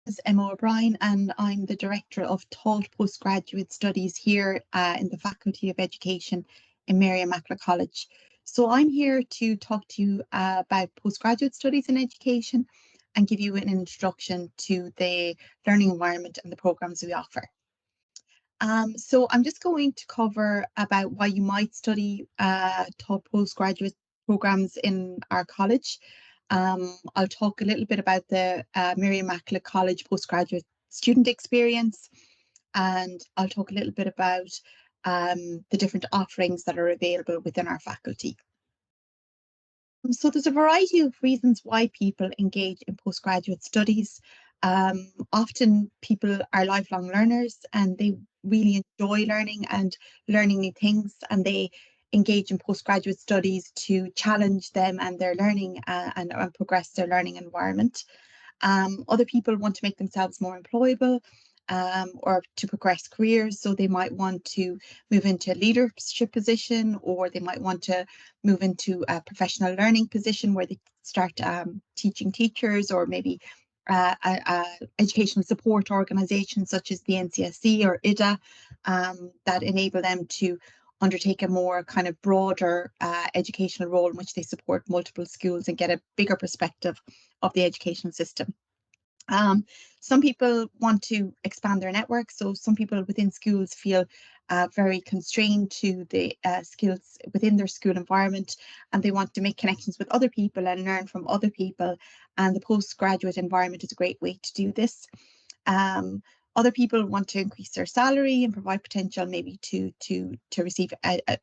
Is Emma O'Brien, and I'm the Director of Taught Postgraduate Studies here in the Faculty of Education in Mary Immaculate College. So I'm here to talk to you about postgraduate studies in education and give you an introduction to the learning environment and the programs we offer. So I'm just going to cover about why you might study taught postgraduate programs in our college. I'll talk a little bit about the Mary Immaculate College postgraduate student experience, and I'll talk a little bit about the different offerings that are available within our faculty. So there's a variety of reasons why people engage in postgraduate studies. Often people are lifelong learners and they really enjoy learning and learning new things, and they engage in postgraduate studies to challenge them and their learning and progress their learning environment. Other people want to make themselves more employable or to progress careers. So they might want to move into a leadership position, or they might want to move into a professional learning position where they start teaching teachers, or maybe a educational support organisations such as the NCSC or IDA that enable them to undertake a more kind of broader educational role in which they support multiple schools and get a bigger perspective of the educational system. Some people want to expand their network, so some people within schools feel very constrained to the skills within their school environment, and they want to make connections with other people and learn from other people, and the postgraduate environment is a great way to do this. Other people want to increase their salary and provide potential maybe to receive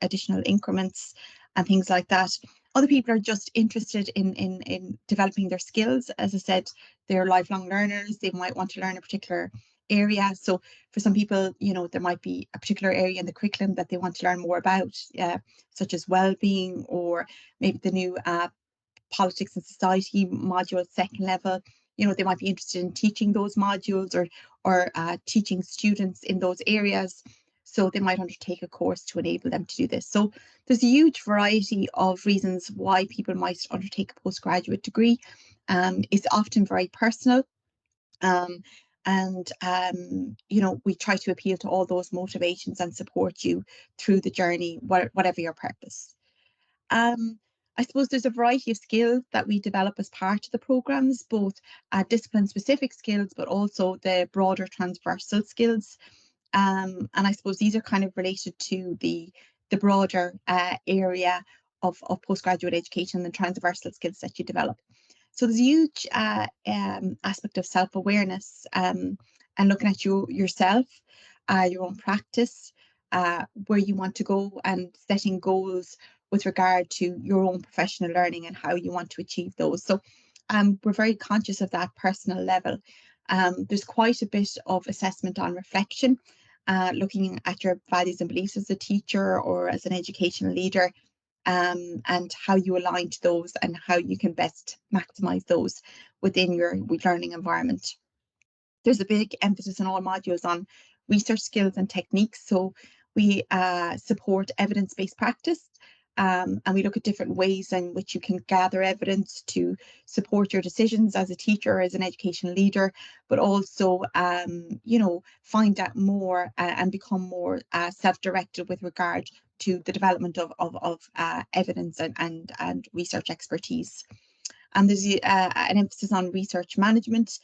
additional increments and things like that. Other people are just interested in developing their skills. As I said, they're lifelong learners. They might want to learn a particular area. So for some people, you know, there might be a particular area in the curriculum that they want to learn more about, such as well-being, or maybe the new politics and society module, second level. You know, they might be interested in teaching those modules or teaching students in those areas. So they might undertake a course to enable them to do this. So there's a huge variety of reasons why people might undertake a postgraduate degree. It's often very personal. You know, we try to appeal to all those motivations and support you through the journey, whatever your purpose. I suppose there's a variety of skills that we develop as part of the programs, both discipline-specific skills, but also the broader transversal skills. And I suppose these are kind of related to the broader area of postgraduate education, the transversal skills that you develop. So there's a huge aspect of self-awareness and looking at yourself, your own practice, where you want to go, and setting goals with regard to your own professional learning and how you want to achieve those. So we're very conscious of that personal level. There's quite a bit of assessment on reflection, looking at your values and beliefs as a teacher or as an educational leader, and how you align to those and how you can best maximise those within your learning environment. There's a big emphasis in all modules on research skills and techniques. So we support evidence-based practice, and we look at different ways in which you can gather evidence to support your decisions as a teacher or as an educational leader, but also, you know, find out more and become more self-directed with regard to the development of evidence and research expertise. And there's an emphasis on research management,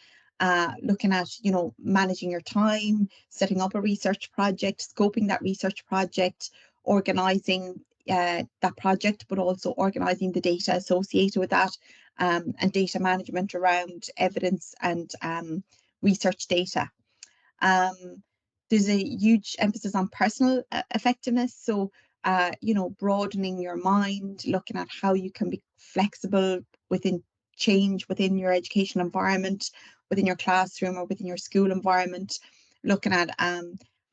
looking at, you know, managing your time, setting up a research project, scoping that research project, organising that project, but also organising the data associated with that, and data management around evidence and research data. There's a huge emphasis on personal effectiveness. So, you know, broadening your mind, looking at how you can be flexible within change within your education environment, within your classroom or within your school environment, looking at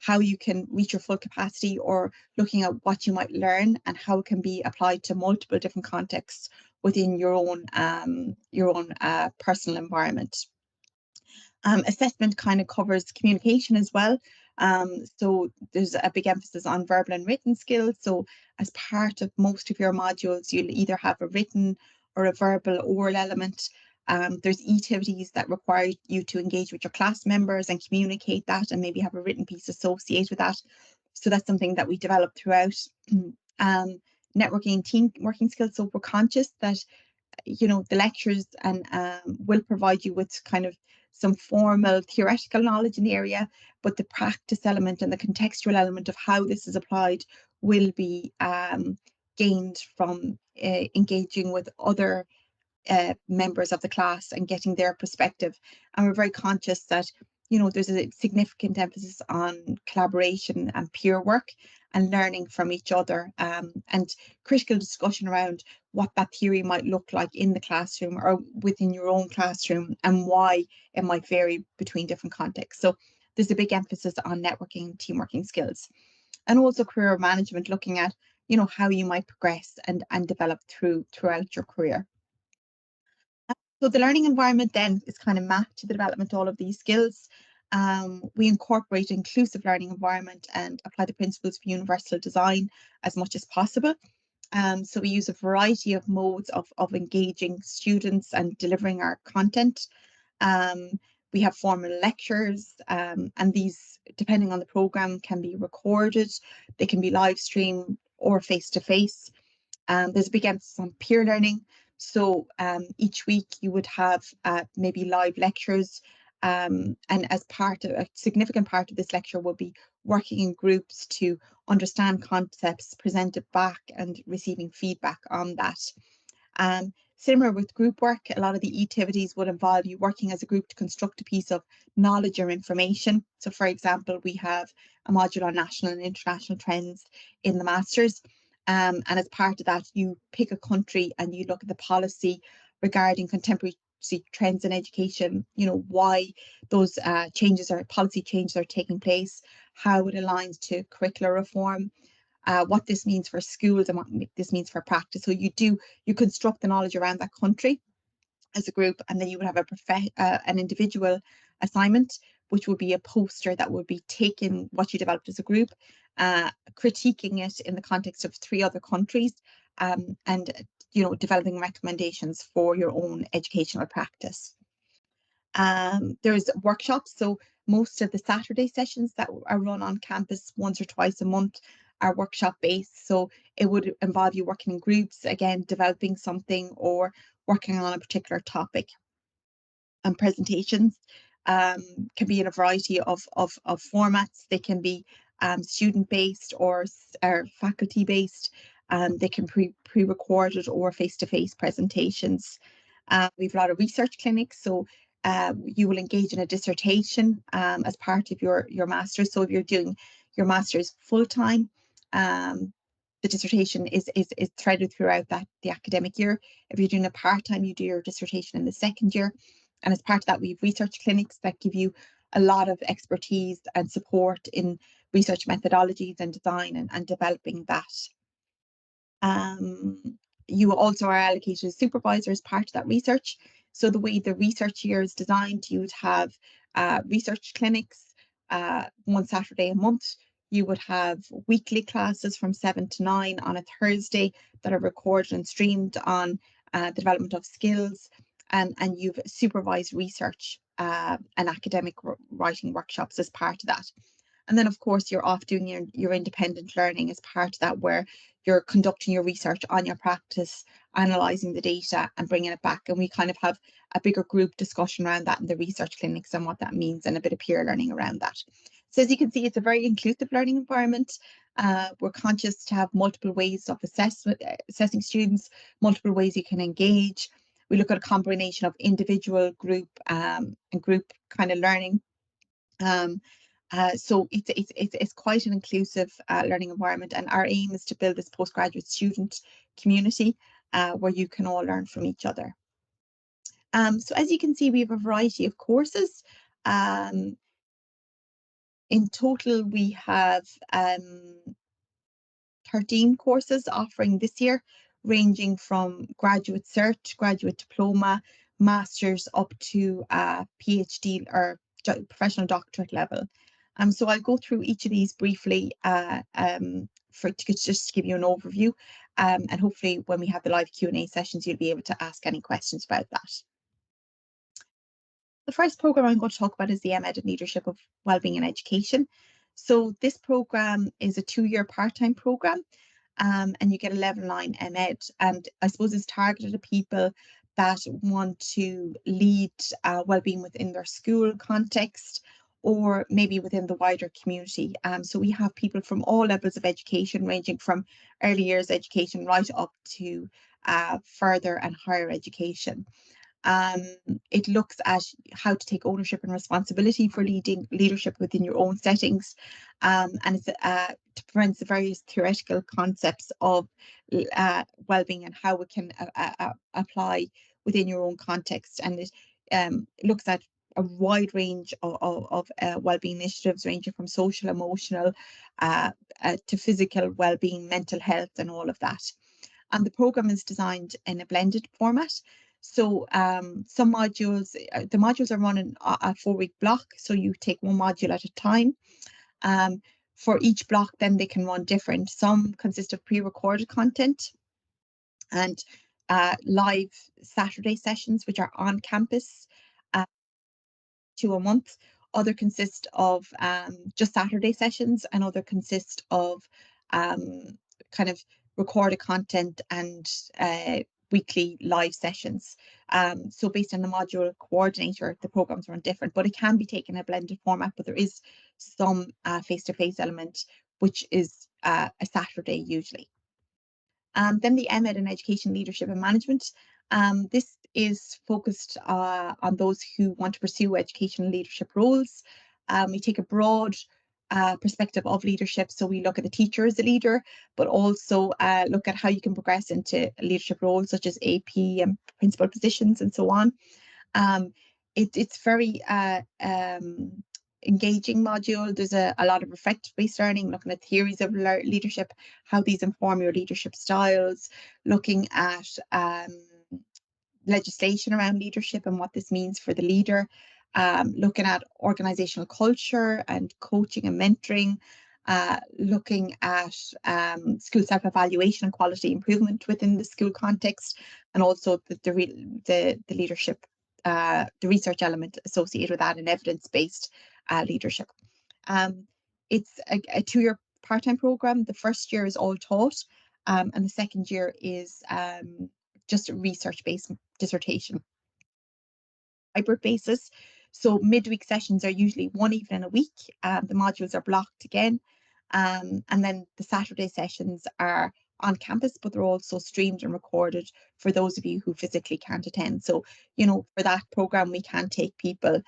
how you can reach your full capacity, or looking at what you might learn and how it can be applied to multiple different contexts within your own personal environment. Assessment kind of covers communication as well. So there's a big emphasis on verbal and written skills. So as part of most of your modules, you'll either have a written or a verbal oral element. There's activities that require you to engage with your class members and communicate that and maybe have a written piece associated with that. So that's something that we develop throughout. Networking and team working skills. So we're conscious that the lectures and will provide you with kind of some formal theoretical knowledge in the area, but the practice element and the contextual element of how this is applied will be gained from engaging with other members of the class and getting their perspective. And we're very conscious that there's a significant emphasis on collaboration and peer work and learning from each other, and critical discussion around what that theory might look like in the classroom or within your own classroom and why it might vary between different contexts. So there's a big emphasis on networking, team working skills, and also career management, looking at how you might progress and develop throughout your career. So the learning environment then is kind of mapped to the development of all of these skills. We incorporate an inclusive learning environment and apply the principles of universal design as much as possible. So we use a variety of modes of engaging students and delivering our content. We have formal lectures, and these, depending on the program, can be recorded. They can be live streamed or face-to-face. There's a big emphasis on peer learning. So each week you would have maybe live lectures, and as part of a significant part of this lecture will be working in groups to understand concepts, present it back and receiving feedback on that. Similar with group work, a lot of the activities would involve you working as a group to construct a piece of knowledge or information. So for example, we have a module on national and international trends in the Masters. And as part of that, you pick a country and you look at the policy regarding contemporary trends in education, why those changes or policy changes are taking place, how it aligns to curricular reform, what this means for schools and what this means for practice. So you construct the knowledge around that country as a group, and then you would have an individual assignment, which would be a poster that would be taking what you developed as a group, critiquing it in the context of 3 other countries, and developing recommendations for your own educational practice. There's workshops. So most of the Saturday sessions that are run on campus once or twice a month are workshop based. So it would involve you working in groups, again, developing something or working on a particular topic. And presentations can be in a variety of formats. They can be student based or faculty based. They can pre-recorded or face-to-face presentations. We've a lot of research clinics, so you will engage in a dissertation as part of your master's. So if you're doing your master's full-time, the dissertation is threaded throughout the academic year. If you're doing a part-time, you do your dissertation in the second year. And as part of that, we have research clinics that give you a lot of expertise and support in research methodologies and design and developing that. You also are allocated a supervisor as part of that research. So the way the research year is designed, you would have research clinics one Saturday a month. You would have weekly classes from 7 to 9 on a Thursday that are recorded and streamed on the development of skills. And you've supervised research and academic writing workshops as part of that. And then, of course, you're off doing your independent learning as part of that, where you're conducting your research on your practice, analysing the data and bringing it back. And we kind of have a bigger group discussion around that in the research clinics and what that means, and a bit of peer learning around that. So as you can see, it's a very inclusive learning environment. We're conscious to have multiple ways of assessing students, multiple ways you can engage. We look at a combination of individual, group, and group kind of learning. So it's quite an inclusive learning environment, and our aim is to build this postgraduate student community where you can all learn from each other. So as you can see, we have a variety of courses. In total, we have 13 courses offering this year, ranging from graduate cert, graduate diploma, masters, up to PhD or professional doctorate level. So I'll go through each of these briefly to just give you an overview, and hopefully when we have the live Q&A sessions, you'll be able to ask any questions about that. The first program I'm going to talk about is the MEd in Leadership of Wellbeing in Education. So this program is a 2-year part-time program, and you get a level 9 MEd, and I suppose it's targeted at people that want to lead wellbeing within their school context or maybe within the wider community. So we have people from all levels of education, ranging from early years education right up to further and higher education. Um, it looks at how to take ownership and responsibility for leadership within your own settings, and it presents the various theoretical concepts of well-being and how it can apply within your own context. And it looks at a wide range of well-being initiatives, ranging from social, emotional, to physical well-being, mental health, and all of that. And the program is designed in a blended format. So some modules, the modules are run in a 4-week block. So you take one module at a time. For each block, then they can run different. Some consist of pre-recorded content and live Saturday sessions, which are on campus, 2 a month. Other consist of just Saturday sessions, and other consist of kind of recorded content and weekly live sessions. So based on the module coordinator, the programs run different, but it can be taken in a blended format, but there is some face-to-face element, which is a Saturday usually. Then the MEd in Education, Leadership and Management. This is focused on those who want to pursue educational leadership roles. We take a broad perspective of leadership. So we look at the teacher as a leader, but also look at how you can progress into leadership roles such as AP and principal positions and so on. It's very engaging module. There's a lot of reflective-based learning, looking at theories of leadership, how these inform your leadership styles, looking at legislation around leadership and what this means for the leader, looking at organizational culture and coaching and mentoring, looking at school self-evaluation and quality improvement within the school context, and also the leadership, the research element associated with that, and evidence-based leadership. It's a 2-year part-time program. The first year is all taught, and the second year is just a research-based dissertation. Hybrid basis. So midweek sessions are usually one evening a week. The modules are blocked again. And then the Saturday sessions are on campus, but they're also streamed and recorded for those of you who physically can't attend. So, you know, for that program, we can take people,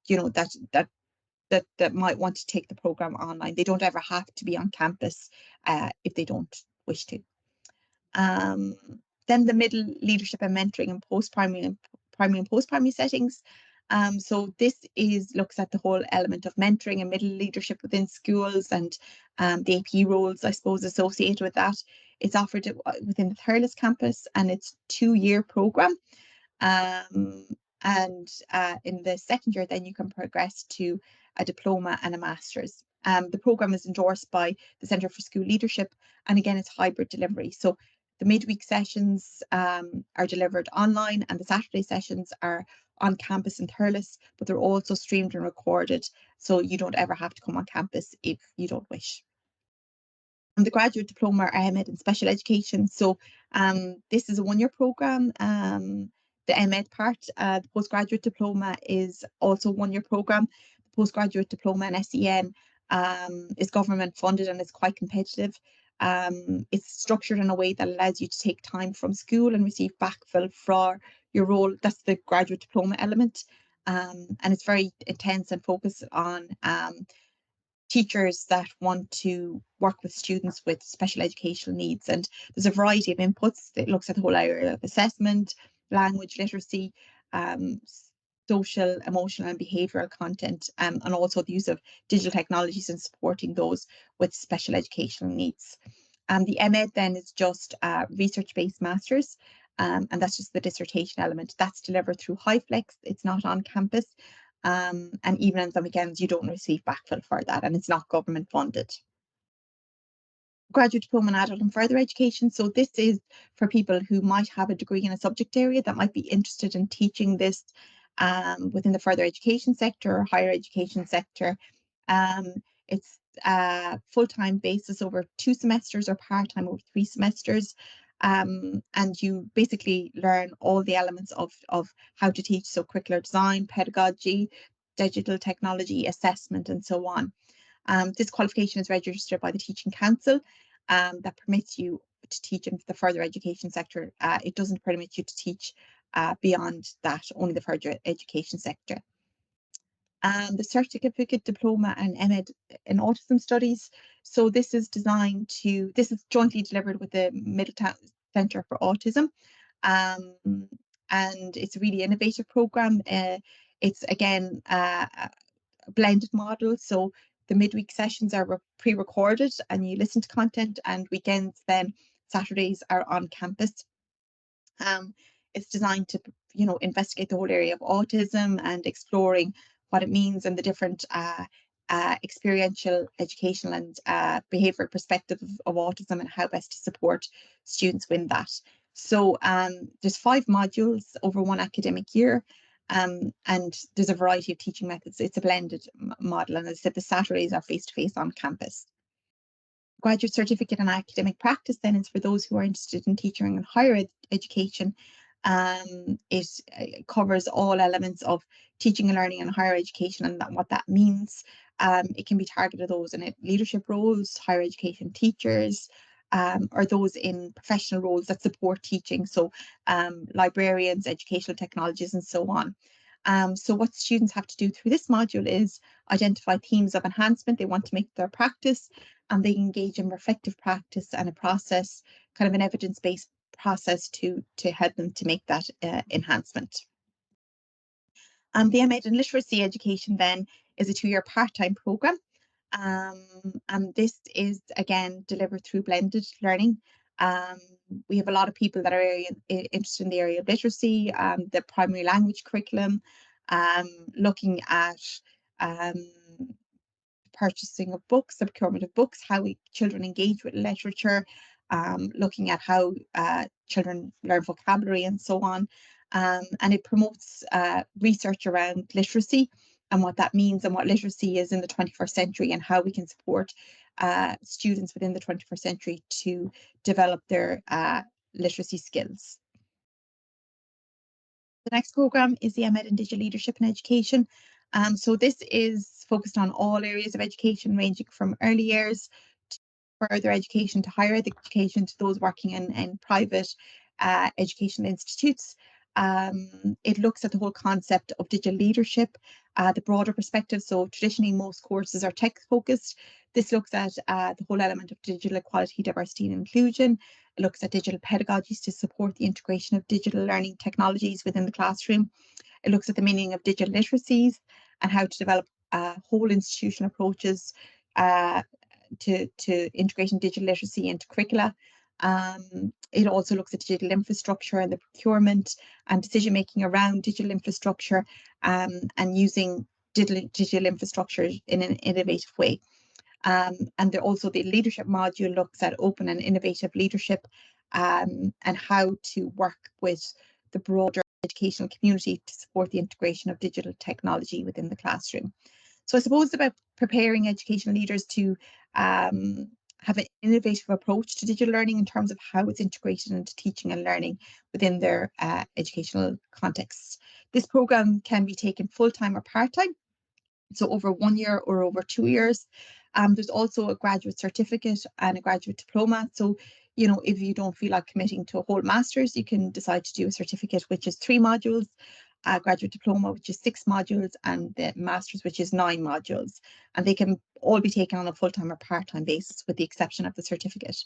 you know, that might want to take the program online. They don't ever have to be on campus if they don't wish to. Then the middle leadership and mentoring in post-primary and primary and post-primary settings. So this looks at the whole element of mentoring and middle leadership within schools, and the AP roles, I suppose, associated with that. It's offered within the Thurles campus, and it's a 2-year program. And in the second year, then you can progress to a diploma and a master's. The program is endorsed by the Centre for School Leadership, and again, it's hybrid delivery. So the midweek sessions are delivered online, and the Saturday sessions are on campus in Thurles, but they're also streamed and recorded, so you don't ever have to come on campus if you don't wish. And the graduate diploma are MEd in special education. So this is a 1-year program. The MEd part, the postgraduate diploma is also a 1-year program. The postgraduate diploma in SEN is government funded and is quite competitive. It's structured in a way that allows you to take time from school and receive backfill for your role. That's the graduate diploma element. And it's very intense and focused on teachers that want to work with students with special educational needs. And there's a variety of inputs. It looks at the whole area of assessment, language literacy, social, emotional and behavioural content, and also the use of digital technologies in supporting those with special educational needs. The MEd then is just research-based masters, and that's just the dissertation element. That's delivered through HighFlex. It's not on campus. And even on some weekends, you don't receive backfill for that, and it's not government funded. Graduate diploma in adult and further education. So this is for people who might have a degree in a subject area that might be interested in teaching this within the further education sector or higher education sector. It's full-time basis over 2 semesters or part-time over 3 semesters. And you basically learn all the elements of how to teach, so curricular design, pedagogy, digital technology, assessment, and so on. This qualification is registered by the Teaching Council that permits you to teach in the further education sector. It doesn't permit you to teach beyond that, only the further education sector. The certificate, diploma, and MEd in autism studies. So this is jointly delivered with the Middletown Centre for Autism. And it's a really innovative program. It's again a blended model. So the midweek sessions are pre-recorded and you listen to content, and weekends, then Saturdays, are on campus. It's designed to, investigate the whole area of autism and exploring what it means and the different experiential, educational, and behavioural perspective of autism and how best to support students with that. So there's 5 modules over 1 academic year. And there's a variety of teaching methods. It's a blended model, and as I said, the Saturdays are face-to-face on campus. Graduate certificate in academic practice then is for those who are interested in teaching in higher education. It covers all elements of teaching and learning in higher education and what that means. It can be targeted those in leadership roles, higher education teachers, or those in professional roles that support teaching, so librarians, educational technologists, and so on. So what students have to do through this module is identify themes of enhancement they want to make their practice, and they engage in reflective practice and a process, kind of an evidence-based process to help them to make that enhancement. The MEd in Literacy Education then is a 2-year part-time programme. And this is again delivered through blended learning. We have a lot of people that are interested in the area of literacy, the primary language curriculum, looking at purchasing of books, the procurement of books, how children engage with literature, looking at how children learn vocabulary and so on. And it promotes research around literacy and what that means and what literacy is in the 21st century and how we can support students within the 21st century to develop their literacy skills. The next programme is the MEd in Digital Leadership and Education. So this is focused on all areas of education, ranging from early years to further education to higher education to those working in private educational institutes. It looks at the whole concept of digital leadership, the broader perspective. So traditionally, most courses are tech focused. This looks at the whole element of digital equality, diversity, and inclusion. It looks at digital pedagogies to support the integration of digital learning technologies within the classroom. It looks at the meaning of digital literacies and how to develop whole institutional approaches to integrating digital literacy into curricula. It also looks at digital infrastructure and the procurement and decision making around digital infrastructure, and using digital infrastructure in an innovative way. And also the leadership module looks at open and innovative leadership, and how to work with the broader educational community to support the integration of digital technology within the classroom. So I suppose it's about preparing educational leaders to have an innovative approach to digital learning in terms of how it's integrated into teaching and learning within their educational contexts. This programme can be taken full-time or part-time, so over 1 year or over 2 years. There's also a graduate certificate and a graduate diploma. So, if you don't feel like committing to a whole master's, you can decide to do a certificate, which is 3 modules, a graduate diploma, which is 6 modules, and the master's, which is 9 modules. And they can all be taken on a full-time or part-time basis, with the exception of the certificate.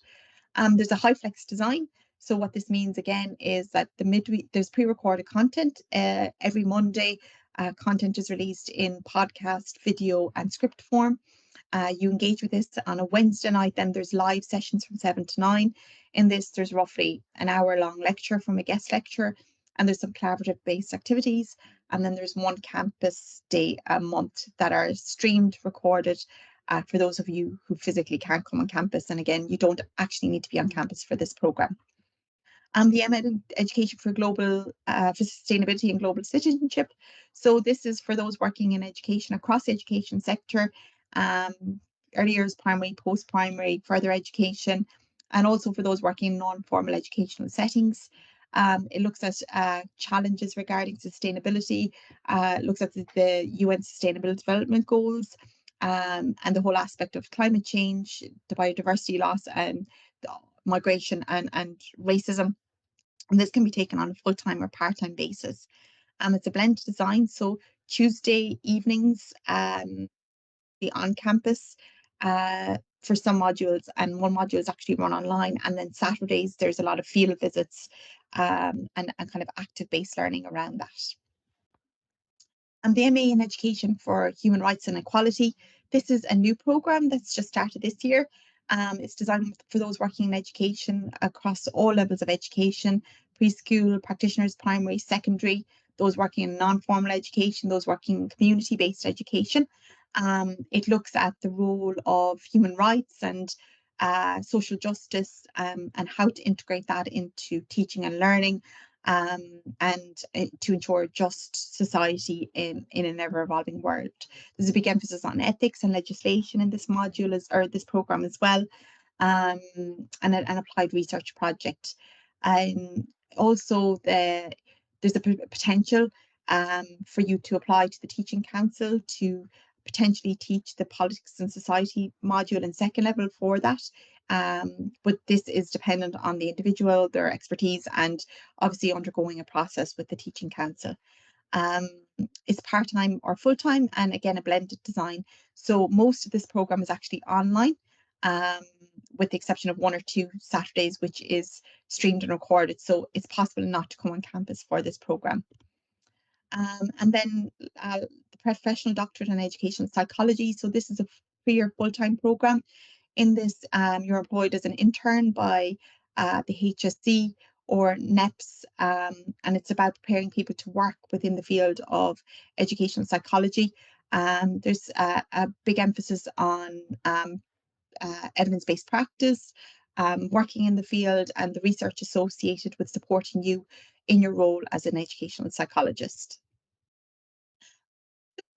There's a high flex design. So what this means again is that there's pre-recorded content every Monday. Content is released in podcast, video, and script form. You engage with this on a Wednesday night, then there's live sessions from 7 to 9. In this, there's roughly an hour-long lecture from a guest lecturer, and there's some collaborative-based activities, and then there's 1 campus day a month that are streamed, recorded, for those of you who physically can't come on campus. And again, you don't actually need to be on campus for this programme. The MA in Education for for Sustainability and Global Citizenship. So this is for those working in education across the education sector, early years, primary, post-primary, further education, and also for those working in non-formal educational settings. It looks at challenges regarding sustainability, looks at the UN Sustainable Development Goals, and the whole aspect of climate change, the biodiversity loss, and the migration and racism. And this can be taken on a full-time or part-time basis. It's a blended design, so Tuesday evenings be on campus for some modules, and one module is actually run online. And then Saturdays there's a lot of field visits and kind of active-based learning around that. And the MA in Education for Human Rights and Equality. This is a new programme that's just started this year. It's designed for those working in education across all levels of education, preschool, practitioners, primary, secondary, those working in non-formal education, those working in community-based education. It looks at the role of human rights and social justice, and how to integrate that into teaching and learning, and to ensure a just society in an ever-evolving world. There's a big emphasis on ethics and legislation in this module, or this programme as well, and an applied research project. Also, there's a potential for you to apply to the Teaching Council to potentially teach the Politics and Society module in second level for that. But this is dependent on the individual, their expertise, and obviously undergoing a process with the Teaching Council. It's part-time or full-time, and again, a blended design. So most of this programme is actually online, with the exception of 1 or 2 Saturdays, which is streamed and recorded. So it's possible not to come on campus for this programme. And then the Professional Doctorate in Educational Psychology. So this is a 3-year full-time programme. In this, you're employed as an intern by the HSC or NEPS, and it's about preparing people to work within the field of educational psychology. There's a big emphasis on evidence-based practice, working in the field, and the research associated with supporting you in your role as an educational psychologist.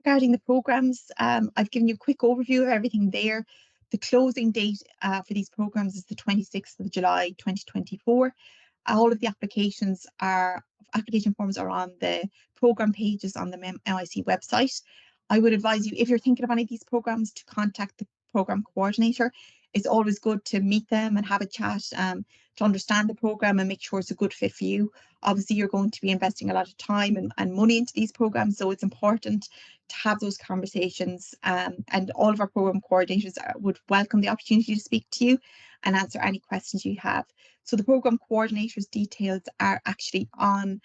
Regarding the programs, I've given you a quick overview of everything there. The closing date for these programs is the 26th of July 2024. All of the application forms are on the program pages on the MIC website. I would advise you, if you're thinking of any of these programs, to contact the program coordinator. It's always good to meet them and have a chat, to understand the program and make sure it's a good fit for you. Obviously, you're going to be investing a lot of time and money into these programs, so it's important to have those conversations, and all of our program coordinators would welcome the opportunity to speak to you and answer any questions you have. So the program coordinators' details are actually on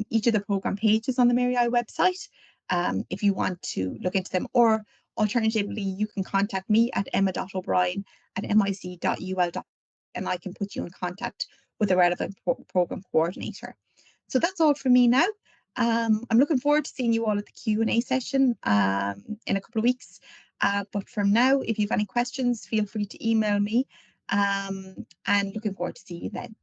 each of the program pages on the Mary I website, if you want to look into them, or alternatively you can contact me at emma.o'brien@mic.ul, and I can put you in contact with a relevant program coordinator. So that's all from me now. I'm looking forward to seeing you all at the Q&A session in a couple of weeks. But from now, if you have any questions, feel free to email me, and looking forward to seeing you then.